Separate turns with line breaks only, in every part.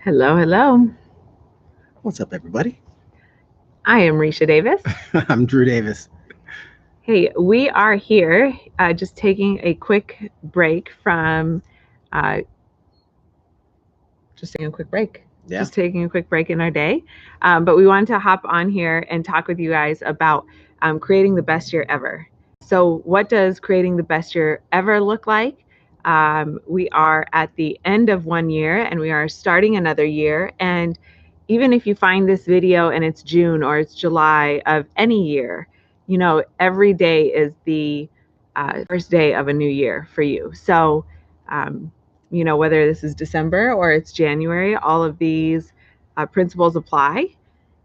Hello, hello.
What's up, everybody?
I am Risha Davis.
I'm Drew Davis.
Hey, we are here just taking a quick break from, uh, just taking a quick break.
Yeah.
Just taking a quick break in our day. But we wanted to hop on here and talk with you guys about creating the best year ever. So, what does creating the best year ever look like? We are at the end of one year and we are starting another year. And even if you find this video and it's June or it's July of any year, every day is the first day of a new year for you. So, um, whether this is December or it's January, all of these principles apply.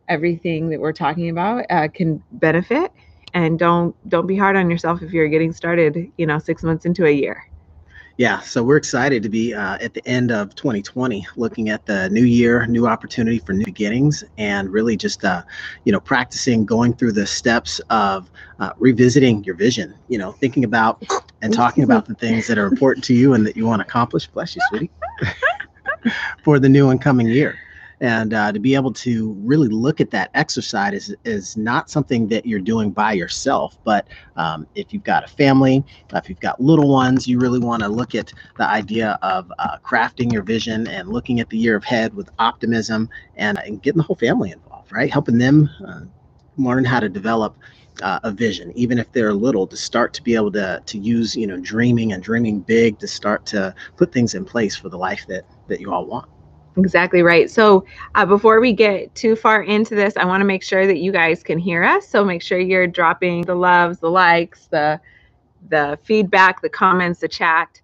Everything that we're talking about can benefit, and don't be hard on yourself if you're getting started, 6 months into a year.
Yeah. So we're excited to be at the end of 2020, looking at the new year, new opportunity for new beginnings, and really just, practicing going through the steps of revisiting your vision, thinking about and talking about the things that are important to you and that you want to accomplish. Bless you, sweetie. For the new and coming year. And to be able to really look at that exercise is not something that you're doing by yourself, but if you've got a family, if you've got little ones, you really want to look at the idea of crafting your vision and looking at the year ahead with optimism and getting the whole family involved, right? Helping them learn how to develop a vision, even if they're little, to start to be able to use, dreaming and dreaming big to start to put things in place for the life that you all want.
Exactly right. So, before we get too far into this, I want to make sure that you guys can hear us. So, make sure you're dropping the loves, the likes, the feedback, the comments, the chat.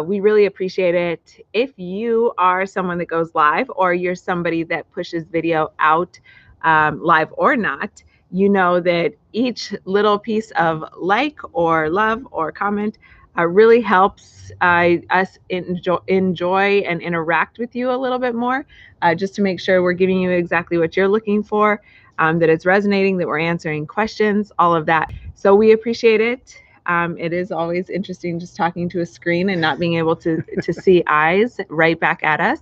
We really appreciate it. If you are someone that goes live or you're somebody that pushes video out live or not, you know that each little piece of like or love or comment really helps us enjoy and interact with you a little bit more, just to make sure we're giving you exactly what you're looking for, that it's resonating, that we're answering questions, all of that. So we appreciate it. It is always interesting just talking to a screen and not being able to see eyes right back at us.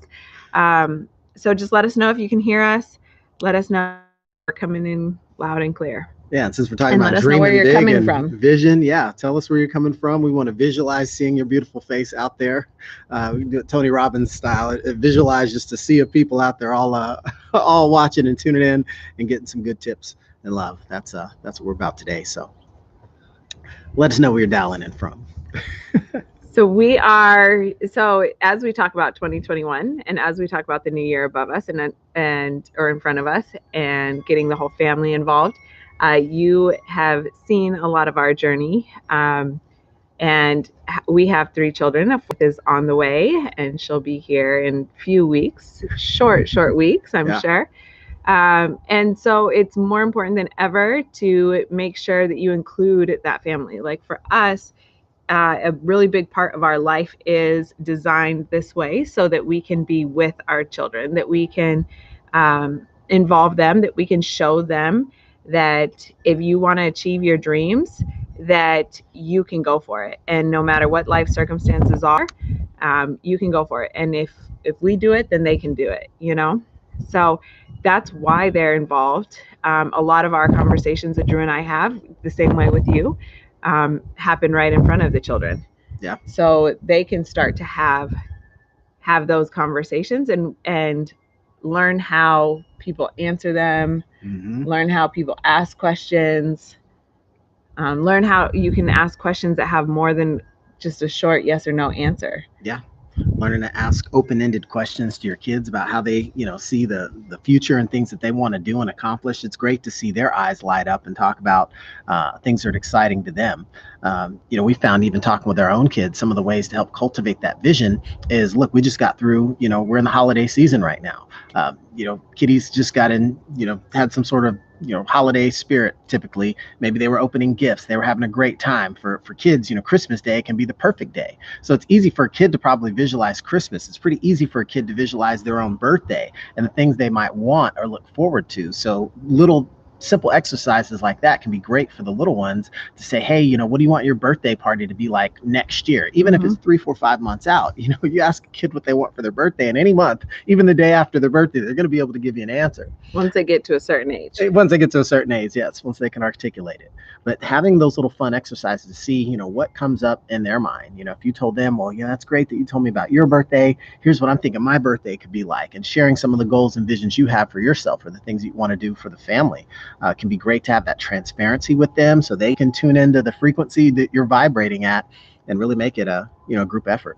So just let us know if you can hear us. Let us know we're coming in loud and clear.
Yeah, and since we're talking
And
about
let us know where
dreaming
you're
big
coming
and
from.
vision, yeah, tell us where you're coming from. We want to visualize seeing your beautiful face out there. We can do it Tony Robbins style. Visualize just a sea of people out there, all all watching and tuning in and getting some good tips and love. That's what we're about today. So let us know where you're dialing in from.
So as we talk about 2021 and as we talk about the new year above us and or in front of us and getting the whole family involved, you have seen a lot of our journey. And we have 3 children. A fourth is on the way, and she'll be here in a few weeks, short weeks, I'm
Yeah.
sure. And so it's more important than ever to make sure that you include that family. Like for us, a really big part of our life is designed this way so that we can be with our children, that we can involve them, that we can show them that if you want to achieve your dreams, that you can go for it. And no matter what life circumstances are, you can go for it. And if we do it, then they can do it. So that's why they're involved. A lot of our conversations that Drew and I have, the same way with you, happen right in front of the children.
Yeah.
So they can start to have those conversations and learn how people answer them, learn how people ask questions, learn how you can ask questions that have more than just a short yes or no answer.
Yeah. Learning to ask open-ended questions to your kids about how they, see the future and things that they want to do and accomplish. It's great to see their eyes light up and talk about things that are exciting to them. We found, even talking with our own kids, some of the ways to help cultivate that vision is, look, we just got through, we're in the holiday season right now. Kiddies just got in, had some sort of holiday spirit. Typically, maybe they were opening gifts, they were having a great time. For kids, Christmas Day can be the perfect day. So it's easy for a kid to probably visualize Christmas. It's pretty easy for a kid to visualize their own birthday and the things they might want or look forward to. So little simple exercises like that can be great for the little ones to say, hey, what do you want your birthday party to be like next year? Even if it's 3, 4, 5 months out, you ask a kid what they want for their birthday, and any month, even the day after their birthday, they're going to be able to give you an answer.
Once they get to a certain age.
Once they get to a certain age, yes, once they can articulate it. But having those little fun exercises to see, what comes up in their mind. If you told them, well, that's great that you told me about your birthday. Here's what I'm thinking my birthday could be like. And sharing some of the goals and visions you have for yourself or the things you want to do for the family can be great to have that transparency with them so they can tune into the frequency that you're vibrating at and really make it a, group effort.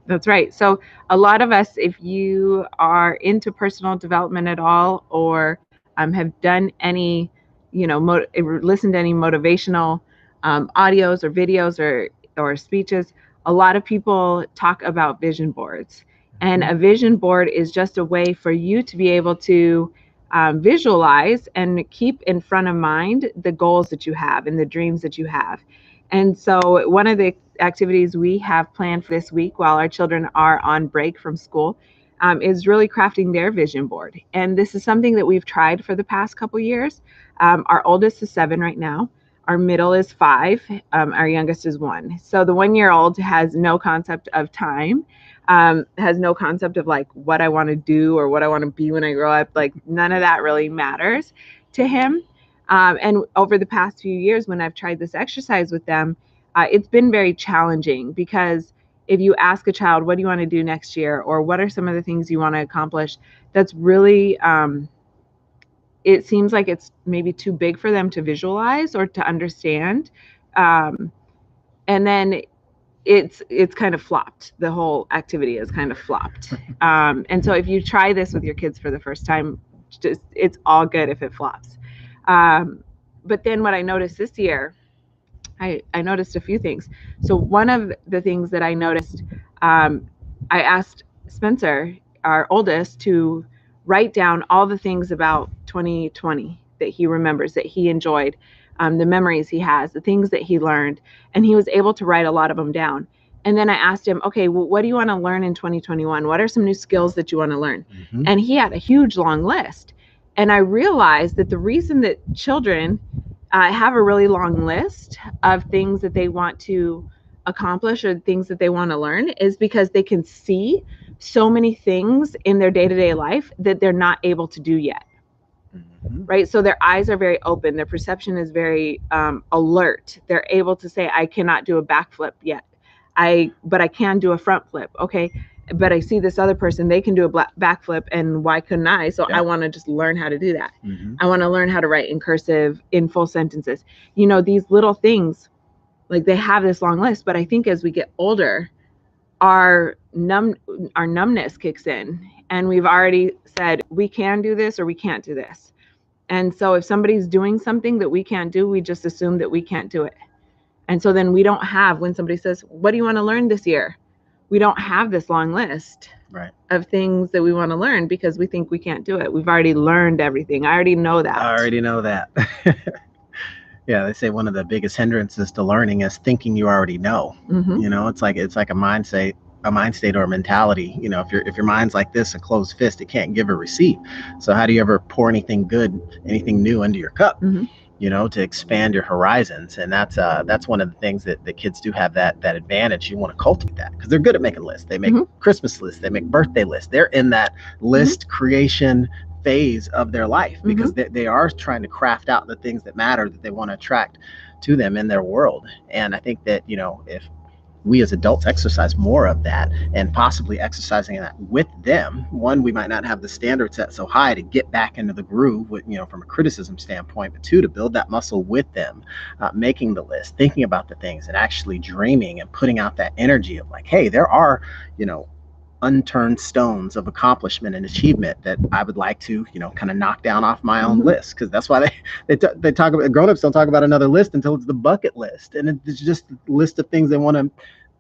That's right. So a lot of us, if you are into personal development at all, or have done any, listened to any motivational audios or videos or speeches, a lot of people talk about vision boards. And a vision board is just a way for you to be able to visualize and keep in front of mind the goals that you have and the dreams that you have. And so one of the activities we have planned for this week while our children are on break from school is really crafting their vision board. And this is something that we've tried for the past couple years. Our oldest is 7 right now. Our middle is 5. Our youngest is 1. So the 1-year-old has no concept of time, has no concept of like what I want to do or what I want to be when I grow up. Like none of that really matters to him. And over the past few years, when I've tried this exercise with them, it's been very challenging because if you ask a child, what do you want to do next year? Or what are some of the things you want to accomplish? That's really, it seems like it's maybe too big for them to visualize or to understand. And then it's kind of flopped. The whole activity is kind of flopped. And so if you try this with your kids for the first time, it's all good if it flops. But then what I noticed this year, I noticed a few things. So one of the things that I noticed, I asked Spencer, our oldest, to write down all the things about 2020 that he remembers, that he enjoyed, the memories he has, the things that he learned, and he was able to write a lot of them down. And then I asked him, okay, well, what do you want to learn in 2021? What are some new skills that you want to learn? Mm-hmm. And he had a huge long list. And I realized that the reason that children have a really long list of things that they want to accomplish or things that they want to learn is because they can see so many things in their day-to-day life that they're not able to do yet. Mm-hmm. Right? So their eyes are very open. Their perception is very alert. They're able to say, I cannot do a backflip yet. But I can do a front flip. Okay. But I see this other person, they can do a backflip, and why couldn't I? So yeah. I want to just learn how to do that. Mm-hmm. I want to learn how to write in cursive in full sentences. These little things, like they have this long list, but I think as we get older, our numbness kicks in, and we've already said we can do this or we can't do this. And so if somebody's doing something that we can't do, we just assume that we can't do it. And so then we don't have, when somebody says, what do you want to learn this year? We don't have this long list of things that we want to learn because we think we can't do it. We've already learned everything. I already know that.
Yeah, they say one of the biggest hindrances to learning is thinking you already know. Mm-hmm. It's like a mind state or a mentality. If your mind's like this, a closed fist, it can't give a receipt. So how do you ever pour anything good, anything new into your cup? Mm-hmm. To expand your horizons. And that's one of the things that the kids do have that advantage. You want to cultivate that because they're good at making lists. They make mm-hmm. Christmas lists, they make birthday lists. They're in that list mm-hmm. creation phase of their life because mm-hmm. they are trying to craft out the things that matter that they want to attract to them in their world. And I think that, if we as adults exercise more of that and possibly exercising that with them, one, we might not have the standard set so high to get back into the groove with, from a criticism standpoint, but 2, to build that muscle with them, making the list, thinking about the things and actually dreaming and putting out that energy of like, hey, there are, unturned stones of accomplishment and achievement that I would like to, kind of knock down off my own mm-hmm. list. Because that's why they talk about, grown-ups don't talk about another list until it's the bucket list. And it's just a list of things they want to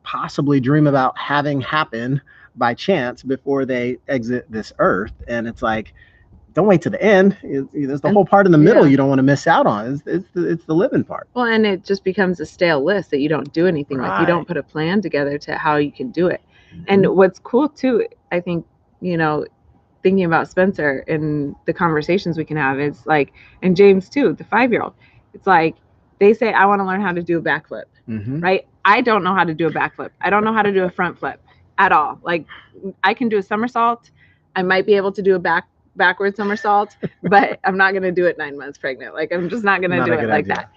possibly dream about having happen by chance before they exit this earth. And it's like, don't wait to the end. There's the whole part in the middle you don't want to miss out on. It's the living part. Well,
and it just becomes a stale list that you don't do anything with. You don't put a plan together to how you can do it. Mm-hmm. And what's cool too, I think, thinking about Spencer and the conversations we can have. It's like, and James too, the 5-year-old. It's like they say, I want to learn how to do a backflip, right? I don't know how to do a backflip. I don't know how to do a front flip at all. Like I can do a somersault. I might be able to do a backward somersault, but I'm not going to do it 9 months pregnant. Like I'm just not going to do it like that.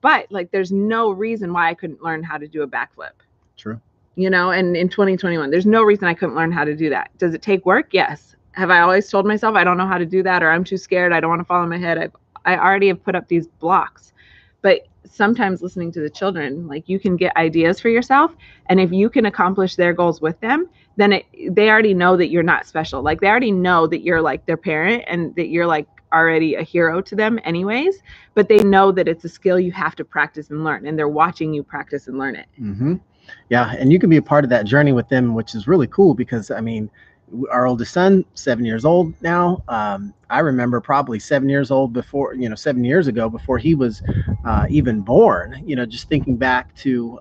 But like there's no reason why I couldn't learn how to do a backflip.
True.
You know, and in 2021, there's no reason I couldn't learn how to do that. Does it take work? Yes. Have I always told myself I don't know how to do that, or I'm too scared, I don't want to fall on my head? I already have put up these blocks. But sometimes listening to the children, like you can get ideas for yourself. And if you can accomplish their goals with them, then they already know that you're not special. Like they already know that you're like their parent and that you're like already a hero to them anyways, but they know that it's a skill you have to practice and learn, and they're watching you practice and learn it.
Yeah, and you can be a part of that journey with them, which is really cool because, I mean, our oldest son, 7 years old now. I remember probably 7 years old before, 7 years ago, before he was even born, just thinking back to,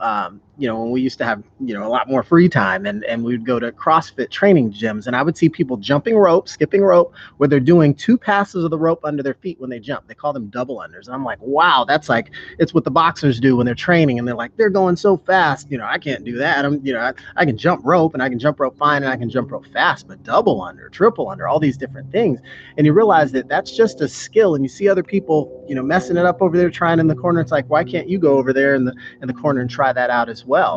when we used to have, a lot more free time and we would go to CrossFit training gyms, and I would see people jumping rope, skipping rope, where they're doing 2 passes of the rope under their feet when they jump. They call them double unders. And I'm like, wow, that's like, it's what the boxers do when they're training, and they're like, they're going so fast. I can't do that. I can jump rope, and I can jump rope fine, and I can jump rope fast, but double under, triple under, all these different things. And you realize that that's just a skill, and you see other people, messing it up over there, trying in the corner. It's like, why can't you go over there in the corner and try that out as well?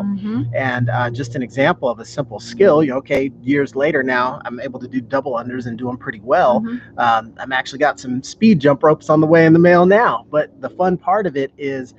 And just an example of a simple skill. Okay, years later now, I'm able to do double unders and do them pretty well. I'm actually got some speed jump ropes on the way in the mail now. But the fun part of it is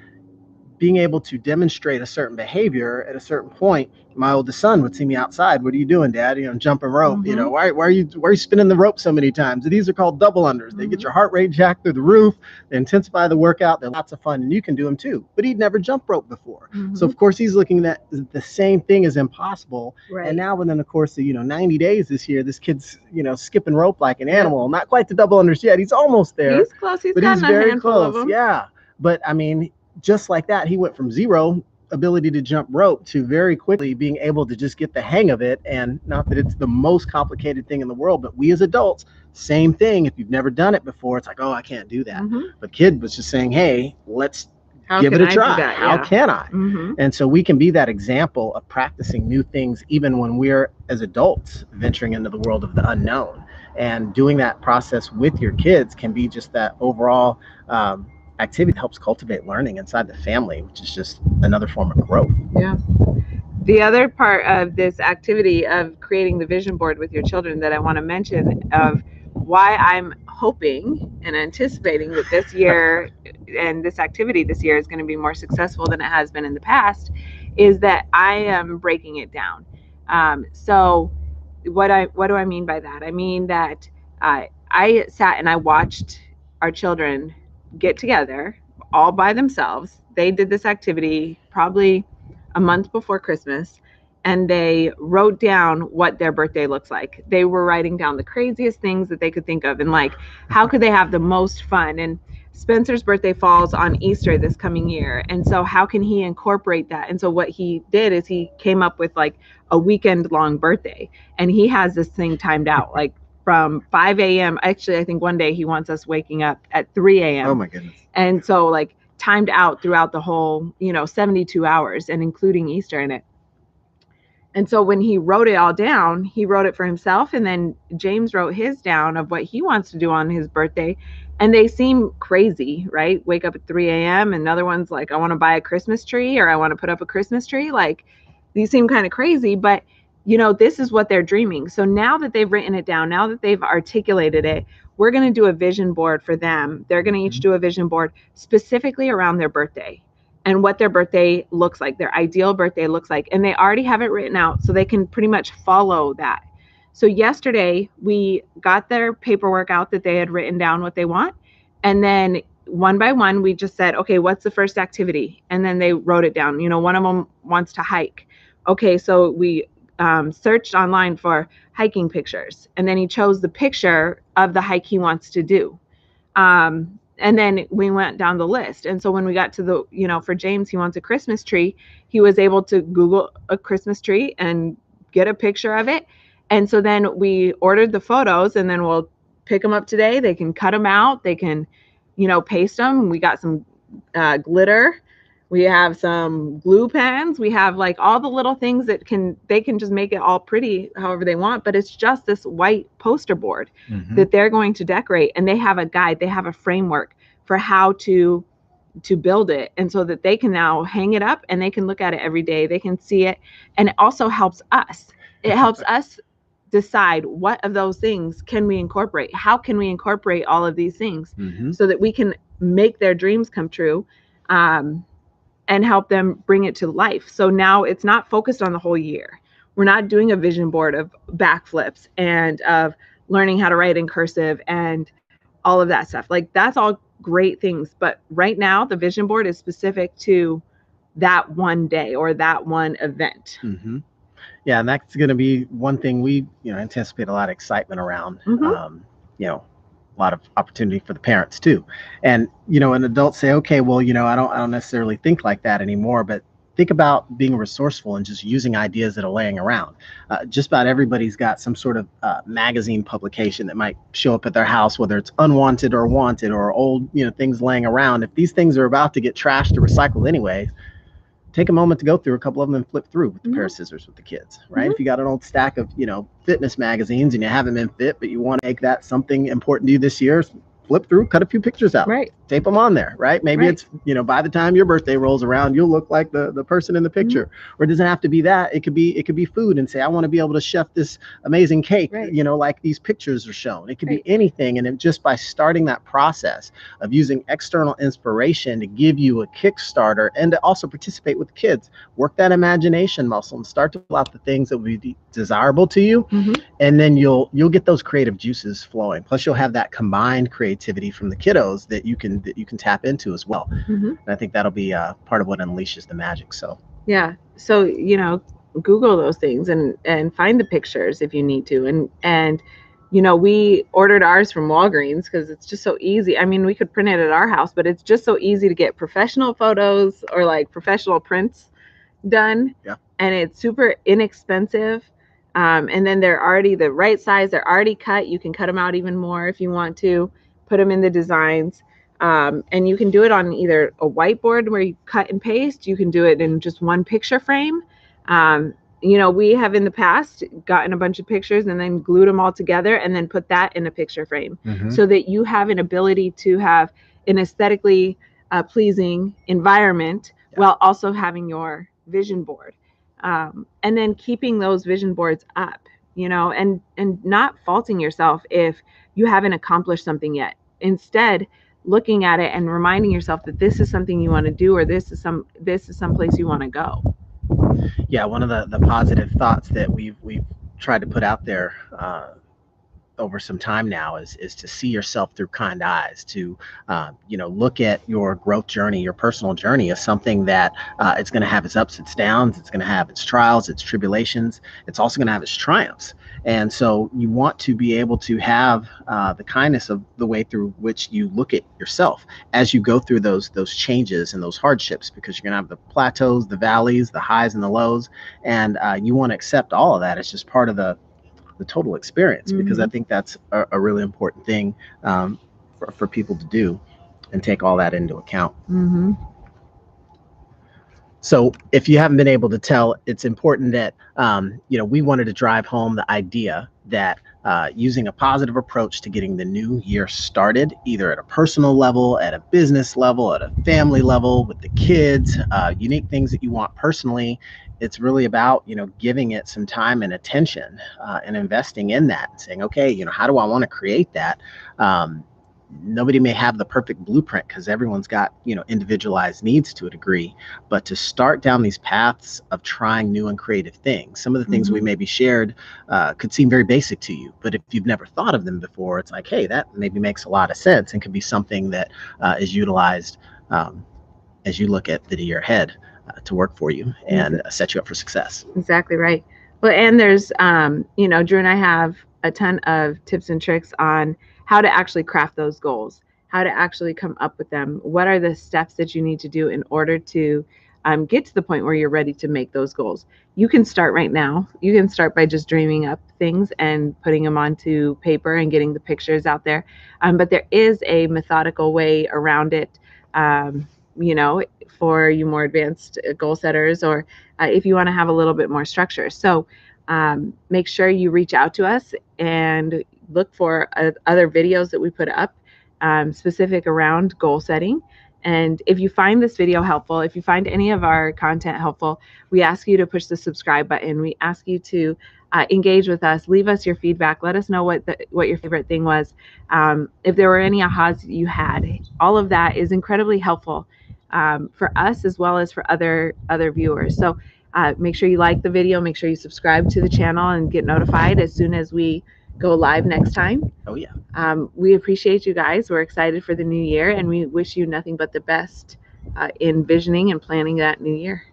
being able to demonstrate a certain behavior at a certain point. My oldest son would see me outside. What are you doing, Dad? Jumping rope. Why are you spinning the rope so many times? These are called double unders. They get your heart rate jacked through the roof. They intensify the workout. They're lots of fun, and you can do them too. But he'd never jumped rope before, so of course he's looking at the same thing as impossible. Right. And now within the course of 90 days this year, this kid's skipping rope like an animal. Not quite the double unders yet. He's almost there.
He's close. But
he's very close. Yeah. But I mean, just like that, he went from zero ability to jump rope to very quickly being able to just get the hang of it. And not that it's the most complicated thing in the world, but we as adults, same thing. If you've never done it before, it's like, oh, I can't do that. But kid was just saying, hey, let's give it a try. How can I? And so we can be that example of practicing new things even when we're as adults venturing into the world of the unknown. And doing that process with your kids can be just that overall activity that helps cultivate learning inside the family, which is just another form of growth.
Yeah. The other part of this activity of creating the vision board with your children that I want to mention, of why I'm hoping and anticipating that this year and this activity this year is going to be more successful than it has been in the past, is that I am breaking it down. So what do I mean by that? I mean that I sat and I watched our children get together all by themselves. They did this activity probably a month before Christmas, and they wrote down what their birthday looks like. They were writing down the craziest things that they could think of, and like, how could they have the most fun? And Spencer's birthday falls on Easter this coming year, and so how can he incorporate that? And so what he did is he came up with like a weekend long birthday, and he has this thing timed out, like from 5 a.m. Actually, I think one day he wants us waking up at 3 a.m.
Oh my goodness.
And so like timed out throughout the whole, 72 hours and including Easter in it. And so when he wrote it all down, he wrote it for himself. And then James wrote his down of what he wants to do on his birthday. And they seem crazy, right? Wake up at 3 a.m. And another one's like, I want to buy a Christmas tree, or I want to put up a Christmas tree. Like, these seem kind of crazy, but this is what they're dreaming. So now that they've written it down, now that they've articulated it, we're going to do a vision board for them. They're going to each do a vision board specifically around their birthday and what their birthday looks like, their ideal birthday looks like. And they already have it written out, so they can pretty much follow that. So yesterday we got their paperwork out that they had written down what they want. And then one by one, we just said, okay, what's the first activity? And then they wrote it down. One of them wants to hike. Okay, so we searched online for hiking pictures, and then he chose the picture of the hike he wants to do. And then we went down the list. And so when we got to the, for James, he wants a Christmas tree. He was able to Google a Christmas tree and get a picture of it. And so then we ordered the photos, and then we'll pick them up today. They can cut them out. They can, paste them. We got some glitter. We have some glue pens. We have like all the little things that they can just make it all pretty however they want, but it's just this white poster board that they're going to decorate. And they have a guide, they have a framework for how to build it. And so that they can now hang it up and they can look at it every day. They can see it. And it also helps us. It helps us decide what of those things can we incorporate? How can we incorporate all of these things so that we can make their dreams come true? And help them bring it to life. So now it's not focused on the whole year. We're not doing a vision board of backflips and of learning how to write in cursive and all of that stuff. Like, that's all great things. But right now, the vision board is specific to that one day or that one event.
Yeah, and that's going to be one thing we, anticipate a lot of excitement around. A lot of opportunity for the parents too. And, an adult say, okay, well, I don't necessarily think like that anymore, but think about being resourceful and just using ideas that are laying around. Just about everybody's got some sort of magazine publication that might show up at their house, whether it's unwanted or wanted or old, things laying around. If these things are about to get trashed or recycled anyway, take a moment to go through a couple of them and flip through with a pair of scissors with the kids, right? If you got an old stack of, fitness magazines and you haven't been fit, but you want to make that something important to you this year, flip through, cut a few pictures out, tape them on there, right? Maybe it's, by the time your birthday rolls around, you'll look like the person in the picture. Or it doesn't have to be that. It could be food and say, I want to be able to chef this amazing cake, like these pictures are shown. It could be anything. And just by starting that process of using external inspiration to give you a Kickstarter and to also participate with kids, work that imagination muscle and start to pull out the things that would be desirable to you. And then you'll get those creative juices flowing. Plus you'll have that combined creativity from the kiddos that you can tap into as well. And I think that'll be part of what unleashes the magic. So
Google those things and find the pictures if you need to. And we ordered ours from Walgreens because it's just so easy. I mean, we could print it at our house, but it's just so easy to get professional photos or like professional prints done. And it's super inexpensive. And then they're already the right size. They're already cut. You can cut them out even more if you want to, put them in the designs. And you can do it on either a whiteboard where you cut and paste. You can do it in just one picture frame. We have in the past gotten a bunch of pictures and then glued them all together and then put that in a picture frame so that you have an ability to have an aesthetically pleasing environment while also having your vision board. And then keeping those vision boards up, and not faulting yourself if you haven't accomplished something yet. Instead, looking at it and reminding yourself that this is something you want to do, or this is some place you want to go.
Yeah, one of the positive thoughts that we've tried to put out there over some time now is to see yourself through kind eyes, to look at your growth journey, your personal journey as something that it's going to have its ups, its downs, it's going to have its trials, its tribulations, it's also going to have its triumphs. And so you want to be able to have the kindness of the way through which you look at yourself as you go through those changes and those hardships, because you're going to have the plateaus, the valleys, the highs and the lows, and you want to accept all of that as just part of the total experience, because I think that's a really important thing for people to do and take all that into account. So if you haven't been able to tell, it's important that, we wanted to drive home the idea that using a positive approach to getting the new year started, either at a personal level, at a business level, at a family level, with the kids, unique things that you want personally, it's really about, giving it some time and attention and investing in that and saying, okay, how do I want to create that? Nobody may have the perfect blueprint because everyone's got, individualized needs to a degree, but to start down these paths of trying new and creative things, some of the things we maybe shared could seem very basic to you, but if you've never thought of them before, it's like, hey, that maybe makes a lot of sense and could be something that is utilized as you look at the year ahead to work for you and set you up for success.
Exactly right. Well, and there's, Drew and I have a ton of tips and tricks on how to actually craft those goals, how to actually come up with them. What are the steps that you need to do in order to get to the point where you're ready to make those goals. You can start right now. You can start by just dreaming up things and putting them onto paper and getting the pictures out there. But there is a methodical way around it, you know, for you more advanced goal setters, or if you want to have a little bit more structure. So make sure you reach out to us and look for other videos that we put up specific around goal setting. And if you find this video helpful, if you find any of our content helpful, we ask you to push the subscribe button. We ask you to engage with us, leave us your feedback, let us know what your favorite thing was. If there were any ahas you had, all of that is incredibly helpful for us as well as for other viewers. So make sure you like the video, make sure you subscribe to the channel and get notified as soon as we go live next time.
Oh, yeah.
We appreciate you guys. We're excited for the new year, and we wish you nothing but the best in visioning and planning that new year.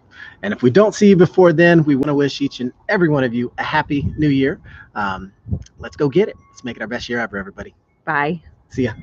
And if we don't see you before then, we want to wish each and every one of you a happy new year. Let's go get it. Let's make it our best year ever, everybody.
Bye.
See ya.